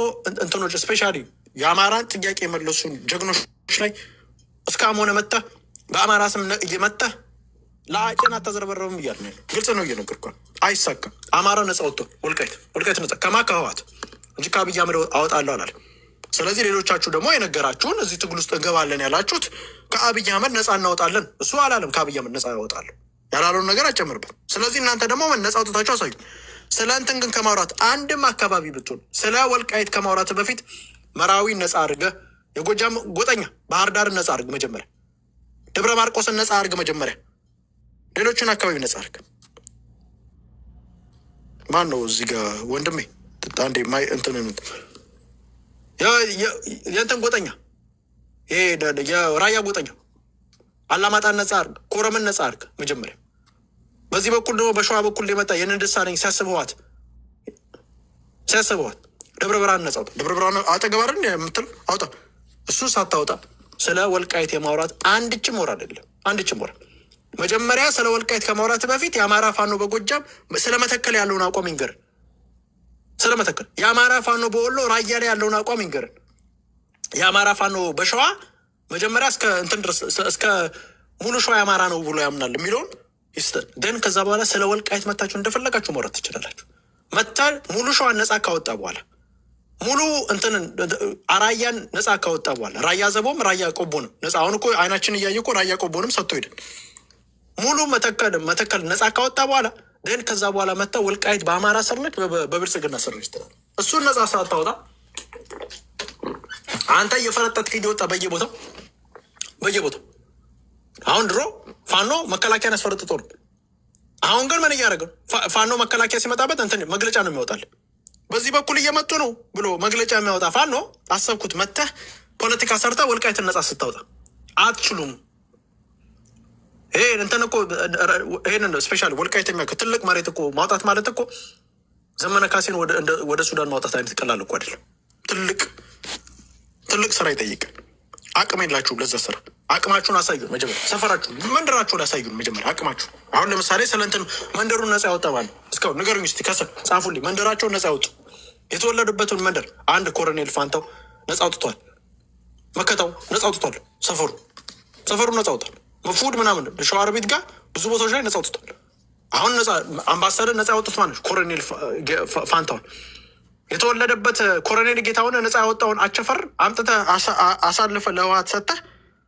S1: እንትኖች ስፔሻሊ የአማራን ጥያቄ የመለሱን ጀግኖች ላይ እስካም ሆነ መጣ በአማራ ስም እየመጣ ለአጭና ተዘረበረብም እያል ነው ግልጽ ነው እየነገርኳል አይሳካም አማራ ነጻ ወጥቶ ወልቃይት ነጻ ከማካዋት እንጂ ከአብይ አህመድ አወጣለሁ አላለም ስለዚህ ሌሎቻችሁ ደግሞ የነገራችሁን እዚህ ትግል ውስጥ እንገባለን ያላችሁት ከአብይ አህመድ ነጻ እናወጣለን እሱ አላለም ከአብይ አህመድ ነጻ ያወጣለሁ ያላለውን ነገር አጨምርበት ስለዚህ እናንተ ደግሞ ነጻ አውጥታችሁ አሳዩ ስለ እንትን ግን ከማውራት አንድም አካባቢ ብትሆን ስለ ወልቃይት ከማውራት በፊት መራዊ ነጻ አድርገህ የጎጃም ጎጠኛ ባህር ዳር ነጻ አድርግ መጀመሪያ ደብረ ማርቆስን ነጻ አድርግ መጀመሪያ ሌሎችን አካባቢ ነጻ አድርግ ማን ነው እዚህ ጋር ወንድሜ አንዴ ማይ እንትን የእንትን ጎጠኛ ይሄ የራያ ጎጠኛ አላማጣን ነጻ አድርግ ኮረምን ነጻ አድርግ መጀመሪያ በዚህ በኩል ደግሞ በሸዋ በኩል ሊመጣ የንንደሳነኝ ሲያስበዋት ደብረ ብርሃን ነጻ አውጣ ደብረ ብርሃን አጠገብ አይደል የምትል አውጣ እሱ ሳታወጣ ስለ ወልቃይት የማውራት አንድችም ወር አይደለም አንድችም ወር መጀመሪያ ስለ ወልቃይት ከማውራት በፊት የአማራ ፋኖ በጎጃም ስለ መተከል ያለውን አቋም ይንገር ስለ መተከል የአማራ ፋኖ በወሎ ራያ ላይ ያለውን አቋም ይንገር የአማራ ፋኖ በሸዋ መጀመሪያ እስከ እንትን ድረስ እስከ ሙሉ ሸዋ የአማራ ነው ብሎ ያምናል የሚለውን ይስተን ደን ከዛ በኋላ ስለ ወልቃይት መታችሁ እንደፈለጋችሁ ማውራት ትችላላችሁ መታ ሙሉ ሸዋን ነጻ ካወጣ በኋላ ሙሉ እንትን አራያን ነጻ ካወጣ በኋላ ራያ ዘቦም ራያ ቆቦንም ነጻ አሁን እኮ አይናችን እያየ እኮ ራያ ቆቦንም ሰጥቶ ሄደን ሙሉ መተከል ነጻ ካወጣ በኋላ ደን ከዛ በኋላ መታ ወልቃይት በአማራ ስር ነች በብልጽግና ስር ነች ትላል እሱን ነጻ ሳታወጣ አንተ እየፈረጠጥክ እየወጣ በየቦታው አሁን ድሮ ፋኖ መከላከያን ያስፈረጥጦ ነው አሁን ግን ምን እያደረገ ፋኖ መከላከያ ሲመጣበት እንትን መግለጫ ነው የሚያወጣል በዚህ በኩል እየመጡ ነው ብሎ መግለጫ የሚያወጣ ፋኖ አሰብኩት መተህ ፖለቲካ ሰርታ ወልቃይትን ነጻ ስታወጣ አትችሉም ይሄ እንትን እኮ ይሄንን ስፔሻሊ ወልቃይት የሚያውቅ ትልቅ መሬት እኮ ማውጣት ማለት እኮ ዘመነ ካሴን ወደ ሱዳን ማውጣት አይነት ቀላል እኮ አይደለም ትልቅ ስራ ይጠይቃል አቅም የላችሁም ለዛ ስራ አቅማችሁን አሳዩን መጀመሪያ ሰፈራችሁን መንደራችሁን አሳዩን መጀመሪያ አቅማችሁ አሁን ለምሳሌ ስለንትን መንደሩን ነጻ ያወጣባል እስካሁን ንገሩኝ እስቲ ከሰር ጻፉልኝ መንደራቸውን ነጻ ያወጡ የተወለዱበትን መንደር አንድ ኮሎኔል ፋንታው ነጻ አውጥቷል መከታው ነጻ አውጥቷል ሰፈሩ ነጻ አውጥቷል መፉድ ምናምን ሸዋሮቢት ጋር ብዙ ቦታዎች ላይ ነጻ አውጥቷል አሁን ነጻ አምባሳደር ነጻ ያወጡት ማለት ኮሎኔል ፋንታው የተወለደበት ኮሎኔል ጌታውን ነጻ ያወጣውን አቸፈር አምጥተህ አሳልፈ ለህወሓት ሰጥተህ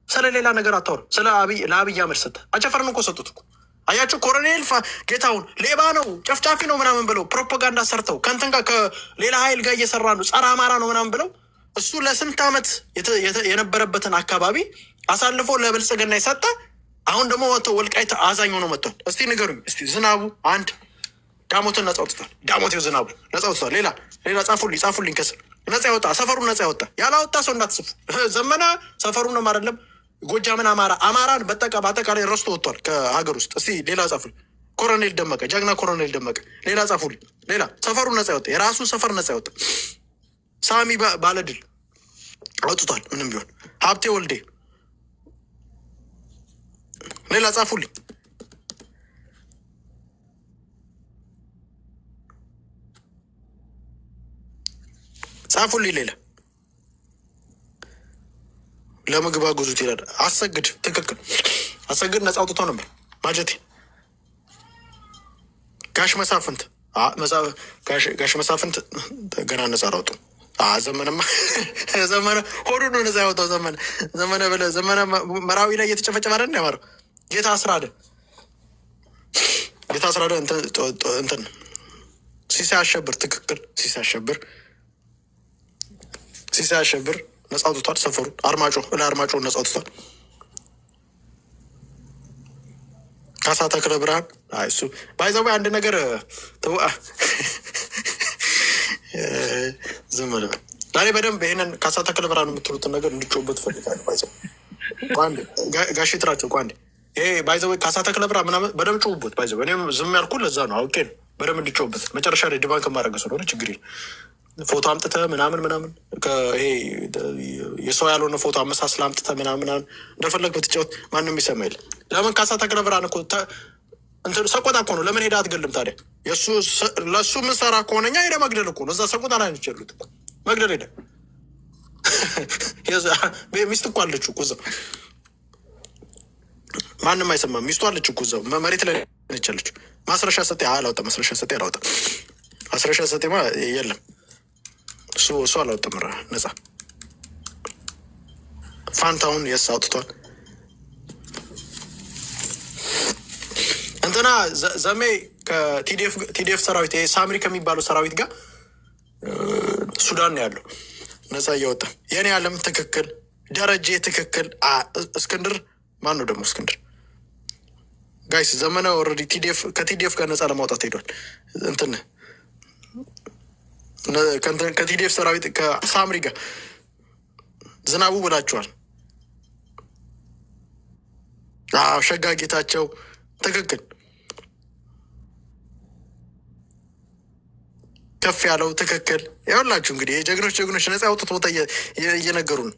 S1: ስለ ሌላ ነገር አታወራ ስለ ለአብይ አህመድ ሰጥተህ አቸፈርን እኮ ሰጡት እኮ አያችሁ ኮሎኔል ጌታውን ሌባ ነው ጨፍጫፊ ነው ምናምን ብለው ፕሮፓጋንዳ ሰርተው ከእንትን ጋር ከሌላ ኃይል ጋር እየሰራ ነው ጸረ አማራ ነው ምናምን ብለው እሱ ለስንት ዓመት የነበረበትን አካባቢ አሳልፎ ለብልጽግና የሰጠ አሁን ደግሞ ወጥቶ ወልቃይት አዛኝ ሆኖ መጥቷል እስቲ ንገሩኝ እስቲ ዝናቡ አንድ ዳሞትን ነጻ አውጥቷል። ዳሞቴው ዝናቡ ነጻ አውጥቷል። ሌላ ጻፉልኝ ከስር ነጻ ያወጣ ሰፈሩን ነጻ ያወጣ ያላወጣ ሰው እንዳትጽፉ። ዘመነ ሰፈሩንም አይደለም ጎጃምን አማራን በአጠቃላይ ረስቶ ወጥቷል ከሀገር ውስጥ። እስቲ ሌላ ጻፉልኝ። ኮሎኔል ደመቀ ጀግና ኮሎኔል ደመቀ ሌላ ጻፉልኝ። ሌላ ሰፈሩን ነጻ ያወጣ የራሱን ሰፈር ነጻ ያወጣ ሳሚ ባለድል አውጥቷል። ምንም ቢሆን ሀብቴ ወልዴ ሌላ ጻፉልኝ። ጻፉልኝ ሌላ ለምግብ አጉዙት ይላል። አሰግድ ትክክል። አሰግድ ነጻ አውጥቶ ነበር። ማጀቴ ጋሽ መሳፍንት ጋሽ መሳፍንት ገና ነጻ አላወጡ። ዘመነ ሆዱ ነው ነጻ ያወጣው። ዘመነ መራዊ ላይ እየተጨፈጨፈ አይደል ያማረው። ጌታ አስራደ እንትን ሲሳይ አሸብር ትክክል። ሲሳይ አሸብር ነጻ አውጥቷል ሰፈሩን። አርማጮ ነጻ አውጥቷል። ካሳ ተክለ ብርሃን እሱ ባይዘው አንድ ነገር ዝም ብለህ ዛሬ በደንብ ይሄንን ካሳ ተክለ ብርሃን የምትሉትን ነገር እንድጮበት ፈልጋለሁ። ባይዘው ጋሽ ትራቸው ቋንዴ ይሄ ባይዘው ካሳ ተክለ ብርሃን ምናምን በደንብ ጮሁበት። ባይዘው እኔም ዝም ያልኩት ለዛ ነው፣ አውቄ ነው። በደንብ እንድጮበት መጨረሻ ላይ ድባን ከማድረግ ስለሆነ ችግር ፎቶ አምጥተህ ምናምን ይሄ የሰው ያልሆነ ፎቶ አመሳስለ አምጥተህ ምናምን እንደፈለግ ብትጫወት ማንም ይሰማ የለ። ለምን ካሳ ተክለ ብርሃን እኮ ሰቆጣ እኮ ነው። ለምን ሄዳ አትገልም ታዲያ? ለእሱ ምሰራ ከሆነ እኛ ሄደ መግደል እኮ ነው። እዛ ሰቆጣ ላይ ያሉት መግደል ሄደ። ሚስት እኮ አለች እኮ እዛው፣ ማንም አይሰማም። ሚስቱ አለች እኮ እዛው መሬት ላይ ነች ያለች። ማስረሻ ሰጤ አላወጣም። ማስረሻ ሰጤማ የለም እሱ አላወጣም። ነጻ ፋንታውን የስ አውጥቷል። እንትና ዘሜ ከቲዲኤፍ ሰራዊት ሳምሪ ከሚባለው ሰራዊት ጋር ሱዳን ነው ያለው። ነጻ እያወጣ የኔ ዓለም ትክክል፣ ደረጀ ትክክል። እስክንድር ማን ነው ደግሞ እስክንድር? ጋይስ ዘመነ ኦልሬዲ ከቲዲኤፍ ጋር ነጻ ለማውጣት ሄዷል። እንትን ከቲዲኤፍ ሰራዊት ከሳምሪ ጋር ዝናቡ ብላችኋል። ሸጋ ጌታቸው ትክክል። ከፍ ያለው ትክክል። ያውላችሁ እንግዲህ የጀግኖች ነጻ ያወጡት ቦታ እየነገሩ ነው።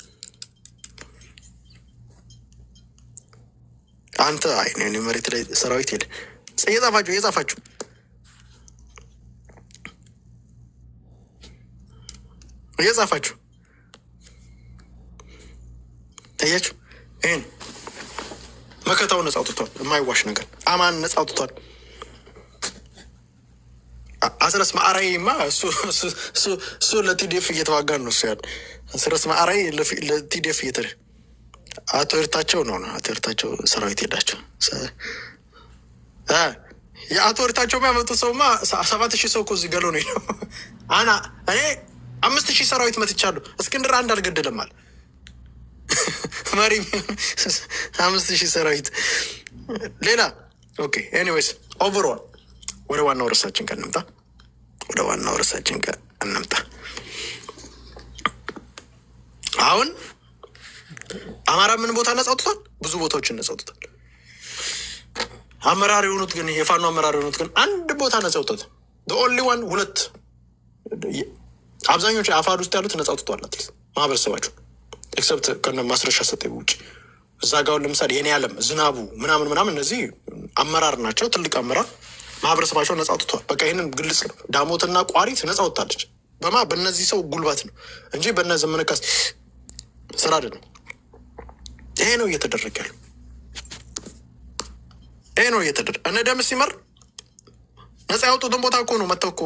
S1: አንተ አይኔ መሬት ላይ ሰራዊት የለ እየጻፋችሁ ታያችሁ። ይህን መከታው ነጻ አውጥቷል። የማይዋሽ ነገር አማን ነጻ አውጥቷል። አስረስ ማዕራይማ እሱ ለቲዲኤፍ እየተዋጋን ነው። እሱ ያለ አስረስ ማዕራይ ለቲዲኤፍ አቶ ኤርታቸው ነው። አቶ ኤርታቸው ሰራዊት ሄዳቸው የአቶ ኤርታቸው የሚያመጡ ሰውማ 7,000 ሰው እኮ እዚህ ገሎ ነው። እኔ 5,000 ሰራዊት መትቻለሁ። እስክንድር አንድ አልገደለም አለ መሪ 5,000 ሰራዊት ሌላ። ኦኬ ኤኒዌይስ ኦቨርዋል ወደ ዋናው ርዕሳችን ጋር እንምጣ። አሁን አማራ ምን ቦታ ነጻ አውጥቷል? ብዙ ቦታዎችን ነጻ አውጥቷል። አመራር የሆኑት ግን የፋኖ አመራር የሆኑት ግን አንድ ቦታ ነጻ አውጥቷል። ኦንሊ ዋን 2 አብዛኞቹ አፋድ ውስጥ ያሉት ነጻ አውጥቷል። ማህበረሰባቸው ኤክሰፕት ከነ ማስረሻ ሰጠኝ ውጭ እዛ ጋር ለምሳሌ የኔ ዓለም ዝናቡ ምናምን እነዚህ አመራር ናቸው። ትልቅ አመራር ማህበረሰባቸው ነጻ አውጥቷል። በቃ ይህንን ግልጽ ነው። ዳሞትና ቋሪት ነጻ ወጥታለች። በእነዚህ ሰው ጉልበት ነው እንጂ በእነ ዘመነ ካሴ ስራ አይደለም። ይሄ ነው እየተደረገ ያለው። እነ ደምስ ሲመር ነጻ ያወጡትን ቦታ እኮ ነው መጥተው እኮ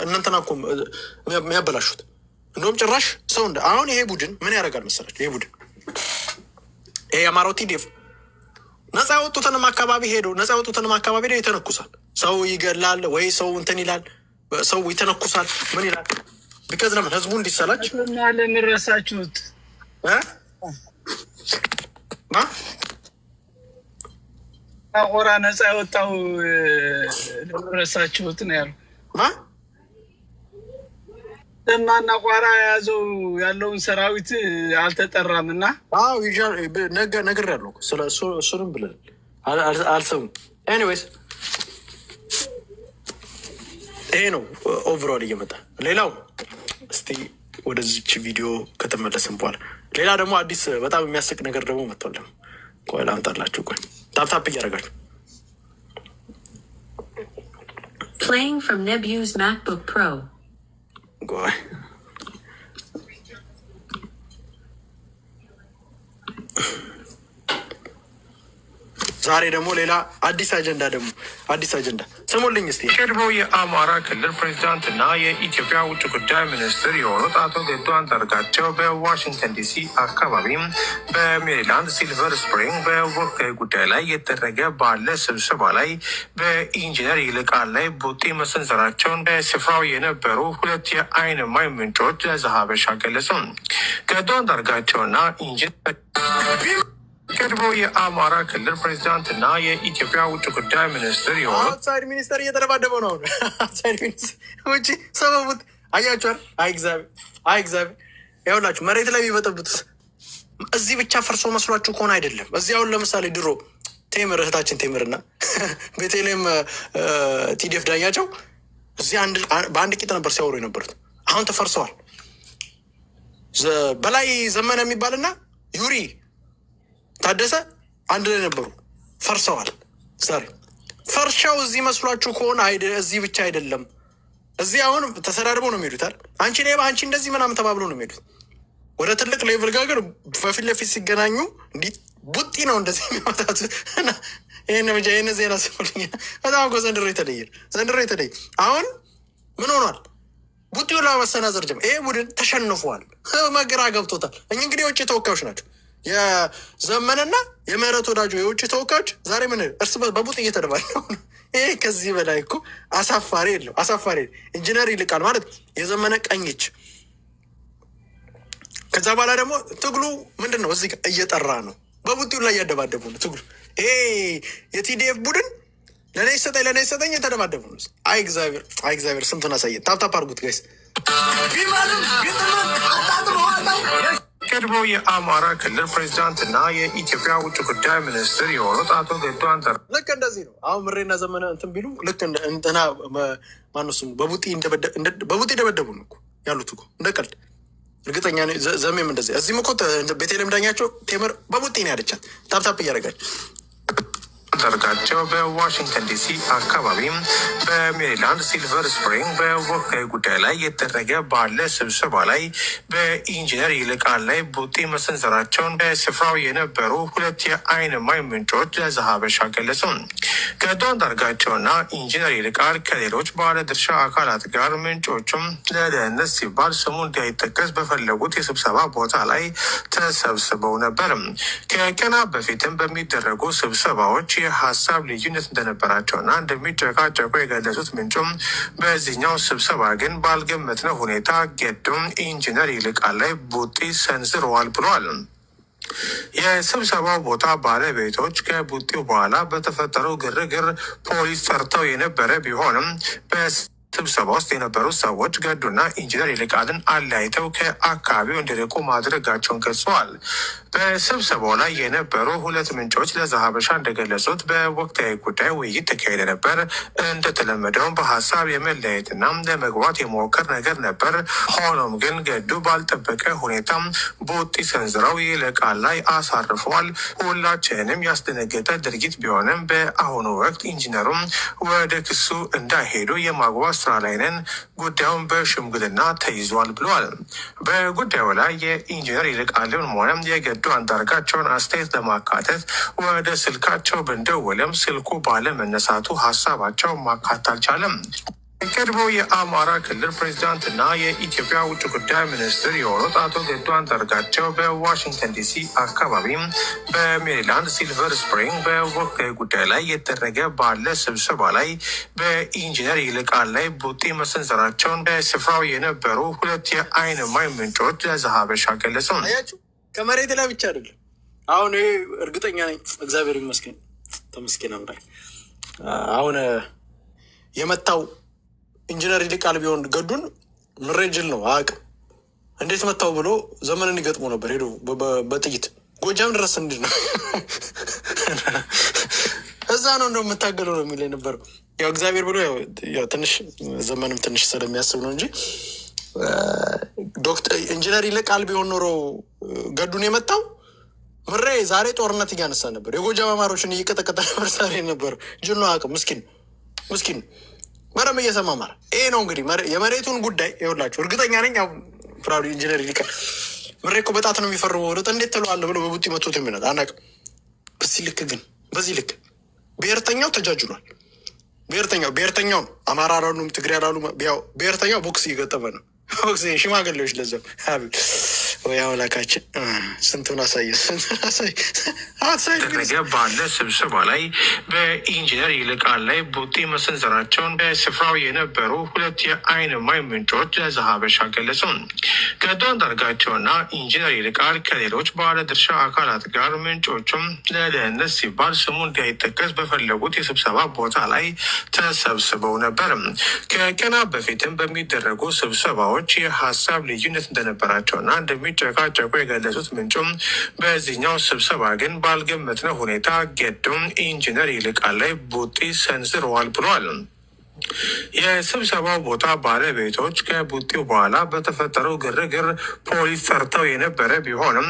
S1: እነንትና እኮ የሚያበላሹት። እንደውም ጭራሽ ሰው አሁን ይሄ ቡድን ምን ያደርጋል መሰላችሁ? ይሄ የአማራው ቲዲኤፍ ነጻ ያወጡትንም አካባቢ ሄዶ ይተነኩሳል። ሰው ይገላል ወይ ሰው እንትን ይላል፣ ሰው ይተነኩሳል። ምን ይላል? ቢከዝ ለምን ህዝቡ እንዲሰላች
S2: ለምን ረሳችሁት? አቆራ ነፃ የወጣው ረሳችሁት ነው ያሉ ደማና ቋራ የያዘው ያለውን ሰራዊት አልተጠራም እና
S1: ነገር ያለው ስለ እሱንም ብለን አልሰሙም። ኤኒዌይስ ይሄ ነው ኦቨርኦል እየመጣ ሌላው እስቲ ወደዚች ቪዲዮ ከተመለስን በኋላ ሌላ ደግሞ አዲስ በጣም የሚያስቅ ነገር ደግሞ መጥቷል። ቆይ ላምጣላችሁ። ቆይ ታፕታፕ እያደረጋችሁ
S3: Playing from Nebu's MacBook Pro.
S1: ቆይ ዛሬ ደግሞ ሌላ አዲስ አጀንዳ ስሙልኝ እስቲ።
S4: ቀድሞው የአማራ ክልል ፕሬዚዳንት እና የኢትዮጵያ ውጭ ጉዳይ ሚኒስትር የሆኑት አቶ ገዱ አንዳርጋቸው በዋሽንግተን ዲሲ አካባቢ በሜሪላንድ ሲልቨር ስፕሪንግ በወቅታዊ ጉዳይ ላይ የተደረገ ባለ ስብሰባ ላይ በኢንጂነር ይልቃል ላይ ቡጢ መሰንዘራቸውን በስፍራው የነበሩ ሁለት የዓይን እማኝ ምንጮች ለዘሀበሻ ገለጹ። ገዱ አንዳርጋቸውና ኢንጂነር ቀድሞ የአማራ ክልል ፕሬዚዳንት እና የኢትዮጵያ ውጭ ጉዳይ ሚኒስትር የሆኑ
S1: አውትሳይድ ሚኒስተር እየተደባደበው ነው። አውትሳይድ ሚኒስተር ውጭ ሰበቡት። አያቸዋል። አይግዛቤ ይኸውላችሁ መሬት ላይ የሚበጠቡት እዚህ ብቻ ፈርሶ መስሏችሁ ከሆነ አይደለም። እዚህ አሁን ለምሳሌ ድሮ ቴምር እህታችን ቴምርና ቤቴሌም ቲዲኤፍ ዳኛቸው እዚህ በአንድ ቂጥ ነበር ሲያወሩ የነበሩት። አሁን ተፈርሰዋል። በላይ ዘመነ የሚባልና ዩሪ ታደሰ አንድ ላይ ነበሩ፣ ፈርሰዋል። ዛሬ ፈርሻው እዚህ መስሏችሁ ከሆነ እዚህ ብቻ አይደለም። እዚህ አሁን ተሰዳድበው ነው የሚሄዱት አይደል? አንቺ ሌባ፣ አንቺ እንደዚህ ምናምን ተባብሎ ነው የሚሄዱት። ወደ ትልቅ ሌቭል ጋር ግን በፊት ለፊት ሲገናኙ እንዲህ ቡጢ ነው እንደዚህ የሚመታት። ይህን ዜና ስሙልኝ። በጣም እኮ ዘንድሮ የተለየ አሁን ምን ሆኗል? ቡጢው ለመሰናዘር ጀመረ። ይሄ ቡድን ተሸንፏል፣ መግራ ገብቶታል። እንግዲህ የውጭ ተወካዮች ናቸው የዘመንና የምህረት ወዳጆ የውጭ ተወካዮች ዛሬ ምን እርስ በርስ በቡጥ እየተደባደቡ ነው። ይሄ ከዚህ በላይ እኮ አሳፋሪ የለም። ኢንጂነር ይልቃል ማለት የዘመነ ቀኝ እጅ። ከዛ በኋላ ደግሞ ትግሉ ምንድን ነው? እዚህ እየጠራ ነው። በቡጢው ላይ እያደባደቡ ነው ትግሉ። ይሄ የቲዲኤፍ ቡድን ለእኔ ይሰጠኝ የተደባደቡ ነው። አይ እግዚአብሔር ስንቱን አሳየን። ታፕታፕ አድርጉት ጋይስ።
S4: ቀድሞ የአማራ ክልል ፕሬዚዳንት እና የኢትዮጵያ ውጭ ጉዳይ ሚኒስትር የሆኑት አቶ ገዱ አንዳርጋቸው
S1: ልክ እንደዚህ ነው። አሁን ምሬና ዘመነ እንትን ቢሉ ልክ እንትና ማነው ስሙ በቡጢ ደበደቡ ነው እኮ ያሉት እኮ እንደ ቀልድ። እርግጠኛ ዘሜም እንደዚህ እዚህም እኮ ቤተልሔም ዳኛቸው ቴምር በቡጢ ነው ያለቻት። ታፕታፕ እያደረጋች
S4: አንዳርጋቸው በዋሽንግተን ዲሲ አካባቢ በሜሪላንድ ሲልቨር ስፕሪንግ በወቅታዊ ጉዳይ ላይ የተደረገ ባለ ስብሰባ ላይ በኢንጂነር ይልቃል ላይ ቡጢ መሰንዘራቸውን በስፍራው የነበሩ ሁለት የዓይን እማኝ ምንጮች ለዘሀበሻ ገለጹ። ገዱ አንዳርጋቸውና ኢንጂነር ይልቃል ከሌሎች ባለድርሻ አካላት ጋር ምንጮቹም ለደህንነት ሲባል ስሙ እንዳይጠቀስ በፈለጉት የስብሰባ ቦታ ላይ ተሰብስበው ነበር። ከቀናት በፊትም በሚደረጉ ስብሰባዎች የሀሳብ ልዩነት እንደነበራቸውና እንደሚጨቃጨቁ የገለጹት ምንጩም በዚህኛው ስብሰባ ግን ባልገመትነው ሁኔታ ገዱም ኢንጂነር ይልቃል ላይ ቡጢ ሰንዝረዋል ብለዋል። የስብሰባው ቦታ ባለቤቶች ከቡጢው በኋላ በተፈጠረው ግርግር ፖሊስ ጠርተው የነበረ ቢሆንም ስብሰባ ውስጥ የነበሩ ሰዎች ገዱና ኢንጂነር ይልቃልን አለያይተው ከአካባቢው እንዲርቁ ማድረጋቸውን ገልጸዋል። በስብሰባው ላይ የነበሩ ሁለት ምንጮች ለዘሀበሻ እንደገለጹት በወቅታዊ ጉዳይ ውይይት ተካሄደ ነበር። እንደተለመደውም በሀሳብ የመለያየትና ለመግባት የመወከር ነገር ነበር። ሆኖም ግን ገዱ ባልጠበቀ ሁኔታ ቡጢ ሰንዝረው ይልቃል ላይ አሳርፈዋል። ሁላችንም ያስደነገጠ ድርጊት ቢሆንም በአሁኑ ወቅት ኢንጂነሩም ወደ ክሱ እንዳይሄዱ የማግባት ስራ ላይ ነን። ጉዳዩን በሽምግልና ተይዟል ብለዋል። በጉዳዩ ላይ የኢንጂነር ይልቃልን ሆነ የገዱ አንዳርጋቸውን አስተያየት ለማካተት ወደ ስልካቸው ብንደውልም ስልኩ ባለመነሳቱ ሀሳባቸው ማካት አልቻለም። የቀድሞ የአማራ ክልል ፕሬዚዳንት እና የኢትዮጵያ ውጭ ጉዳይ ሚኒስትር የሆኑት አቶ ገዱ አንዳርጋቸው በዋሽንግተን ዲሲ አካባቢ በሜሪላንድ ሲልቨር ስፕሪንግ በወቅታዊ ጉዳይ ላይ የተደረገ ባለ ስብሰባ ላይ በኢንጂነር ይልቃል ላይ ቡጢ መሰንዘራቸውን በስፍራው የነበሩ ሁለት የዓይን እማኝ ምንጮች ለዘሀበሻ ገለጹ።
S1: ከመሬት ላይ ብቻ አይደለም። አሁን ይሄ እርግጠኛ ነኝ እግዚአብሔር ይመስገን ተመስገን አምላክ። አሁን የመታው ኢንጂነር ይልቃል ቢሆን ገዱን ምሬጅል ነው አያውቅም። እንዴት መታው ብሎ ዘመንን ይገጥሞ ነበር ሄዶ በጥይት ጎጃም ድረስ እንዲህ ነው እዛ ነው እንደው የምታገለው ነው የሚል የነበረው። ያው እግዚአብሔር ብሎ ያው ትንሽ ዘመንም ትንሽ ስለሚያስብ ነው እንጂ ዶክተር ኢንጂነር ይልቃል ቢሆን ኖሮ ገዱን የመታው ምሬ ዛሬ ጦርነት እያነሳ ነበር። የጎጃም አማሮችን እየቀጠቀጠ ነበር። ዛሬ ነበር ጅኖ አቅም ምስኪን መረም እየሰማ ማረ። ይሄ ነው እንግዲህ የመሬቱን ጉዳይ ይኸውላችሁ። እርግጠኛ ነኝ ያው ፍራውዲ ኢንጂነር ይልቃል ምሬ እኮ በጣት ነው የሚፈርመው። ወደ እንዴት ትለዋለህ ብሎ በቡጢ መቶት የሚነት አናውቅም። በዚህ ልክ ብሔርተኛው ተጃጅሏል። ብሔርተኛው አማራ አላሉም ትግሬ አላሉም። ያው ብሔርተኛው ቦክስ እየገጠመ ነው። ቦክስ ሽማግሌዎች ለዛው ወይ አምላካችን ስንቱን አሳየ።
S4: ባለ ስብሰባ ላይ በኢንጂነር ይልቃል ላይ ቡጢ መሰንዘራቸውን በስፍራው የነበሩ ሁለት የዓይን እማኝ ምንጮች ለዘሀበሻ ገለጹ። ገዱ አንዳርጋቸውና ኢንጂነር ይልቃል ከሌሎች ባለድርሻ አካላት ጋር ምንጮቹም ለደህንነት ሲባል ስሙ እንዳይጠቀስ በፈለጉት የስብሰባ ቦታ ላይ ተሰብስበው ነበር። ከቀናት በፊትም በሚደረጉ ስብሰባዎች የሀሳብ ልዩነት እንደነበራቸውና እንደሚጨቃጨቁ የገለጹት ምንጩም በዚህኛው ስብሰባ ግን ባልገመትነው ሁኔታ ገዱም ኢንጂነር ይልቃል ላይ ቡጢ ሰንዝረዋል ብሏል። የስብሰባው ቦታ ባለቤቶች ከቡጢው በኋላ በተፈጠረው ግርግር ፖሊስ ጠርተው የነበረ ቢሆንም